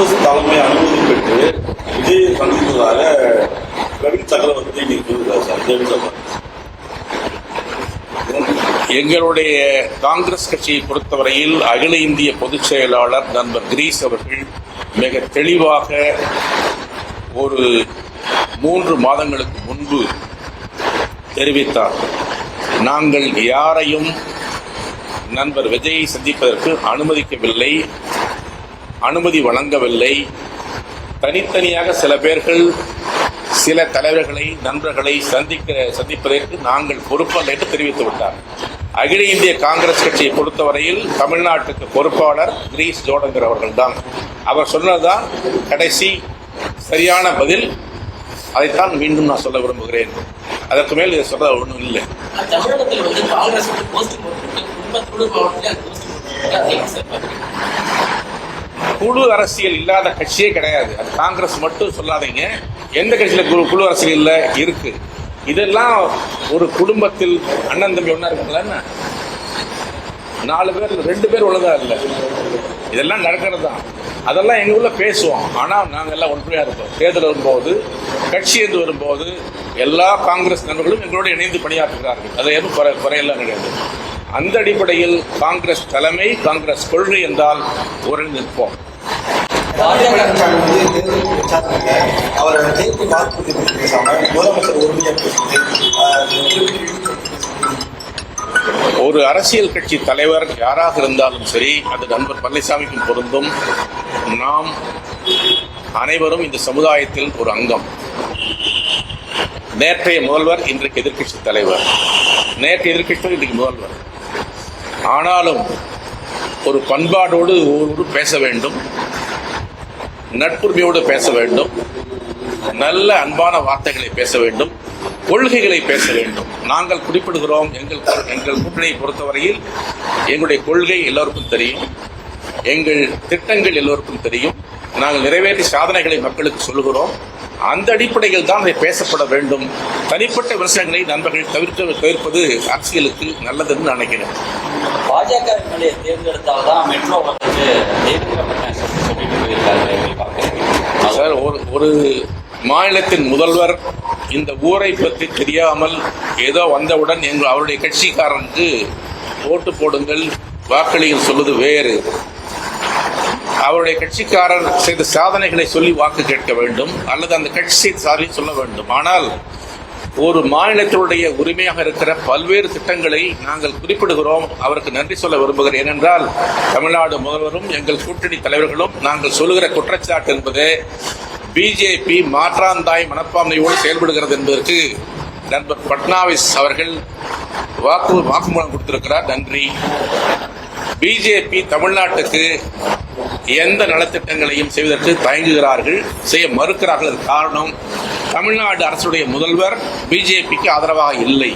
காங்கிரஸ் தலைமை அனுமதி பெற்று விஜயை சந்தித்ததாக கவின் சக்கரவர்த்தி இன்னைக்கு சார். எங்களுடைய காங்கிரஸ் கட்சியை பொறுத்தவரையில் அகில இந்திய பொதுச் செயலாளர் நண்பர் கிரீஸ் அவர்கள் மிக தெளிவாக ஒரு 3 மாதங்களுக்கு முன்பு தெரிவித்தார். நாங்கள் யாரையும் நண்பர் விஜயை சந்திப்பதற்கு அனுமதிக்கவில்லை, அனுமதி வழங்கவில்லை. தனித்தனியாக சில பேர்கள் சில தலைவர்களை நண்பர்களை சந்திப்பதற்கு நாங்கள் பொறுப்பல்ல என்று தெரிவித்து விட்டார். அகில இந்திய காங்கிரஸ் கட்சியை பொறுத்தவரையில் தமிழ்நாட்டுக்கு பொறுப்பாளர் கிரீஸ் ஜோடங்கர் அவர்கள் தான். அவர் சொன்னதுதான் கடைசி சரியான பதில். அதைத்தான் மீண்டும் நான் சொல்ல விரும்புகிறேன். அதற்கு மேல் இதை சொல்ல ஒன்றும் இல்லை. குழு அரசியல் இல்லாத கட்சியே கிடையாது. அது காங்கிரஸ் மட்டும் சொல்லாதீங்க. எந்த கட்சியில குழு அரசியல் இல்ல இருக்கு. இதெல்லாம் ஒரு குடும்பத்தில் அண்ணன் தம்பி ஒன்னா இருக்காங்களா, 4 பேர் 2 பேர் உள்ளதா இல்ல, இதெல்லாம் நடக்கிறது தான். அதெல்லாம் எங்க உள்ள பேசுவோம். ஆனா நாங்க எல்லாம் ஒன்றுமையா இருப்போம். தேர்தல் வரும்போது, கட்சி என்று வரும்போது எல்லா காங்கிரஸ் நண்பர்களும் எங்களோட இணைந்து பணியாற்றுகிறார்கள். அதை எதுவும் குறையெல்லாம் கிடையாது. அந்த அடிப்படையில் காங்கிரஸ் தலைமை, காங்கிரஸ் கொள்கை என்றால் ஒருங்கிணைந்து நிற்போம். ஒரு அரசியல் கட்சி தலைவர் யாராக இருந்தாலும் சரி, அது நண்பர் பழனிசாமிக்கும் பொருந்தும். நாம் அனைவரும் இந்த சமுதாயத்தில் ஒரு அங்கம். நேற்றைய முதல்வர் இன்றைக்கு எதிர்க்கட்சி தலைவர், நேற்றைய எதிர்க்கட்சி இன்றைக்கு முதல்வர். ஆனாலும் ஒரு பண்பாடோடு ஒவ்வொரு பேச வேண்டும், நட்புரிமையோடு பேச வேண்டும், நல்ல அன்பான வார்த்தைகளை பேச வேண்டும், கொள்கைகளை பேச வேண்டும். நாங்கள் குறிப்பிடுகிறோம், எங்கள் கூட்டணியை பொறுத்தவரையில் எங்களுடைய கொள்கை எல்லோருக்கும் தெரியும், எங்கள் திட்டங்கள் எல்லோருக்கும் தெரியும். நாங்கள் நிறைவேற்றிய சாதனைகளை மக்களுக்கு சொல்லுகிறோம். அந்த அடிப்படையில் தான் அதை பேசப்பட வேண்டும். தனிப்பட்ட விமர்சனங்களை நண்பர்கள் தவிர்ப்பது அரசியலுக்கு நல்லதுன்னு நினைக்கிறேன். பாஜக தேர்ந்தெடுத்தால்தான் மெட்ரோ சார், ஒரு மாநிலத்தின் முதல்வர் இந்த ஊரை பற்றி தெரியாமல் ஏதோ வந்தவுடன் அவருடைய கட்சிக்காரனுக்கு ஓட்டு போடுங்கள், வாக்களிகள் சொல்வது வேறு. அவருடைய கட்சிக்காரர் செய்த சாதனைகளை சொல்லி வாக்கு கேட்க வேண்டும், அல்லது அந்த கட்சி செய்த சாதனை சொல்ல வேண்டும். ஆனால் ஒரு மாநிலத்தினுடைய உரிமையாக இருக்கிற பல்வேறு திட்டங்களை நாங்கள் குறிப்பிடுகிறோம். அவருக்கு நன்றி சொல்ல விரும்புகிறேன். ஏனென்றால் தமிழ்நாடு முதல்வரும் எங்கள் கூட்டணி தலைவர்களும் நாங்கள் சொல்லுகிற குற்றச்சாட்டு என்பது பிஜேபி மாற்றாந்தாய் மனப்பான்மையோடு செயல்படுகிறது என்பதற்கு நண்பர் பட்னாவிஸ் அவர்கள் வாக்குமூலம் கொடுத்திருக்கிறார். நன்றி. பிஜேபி தமிழ்நாட்டுக்கு எந்த நலத்திட்டங்களையும் செய்வதற்கு தயங்குகிறார்கள், செய்ய மறுக்கிறார்கள். காரணம், தமிழ்நாடு அரசுடைய முதல்வர் பிஜேபிக்கு ஆதரவாக இல்லை.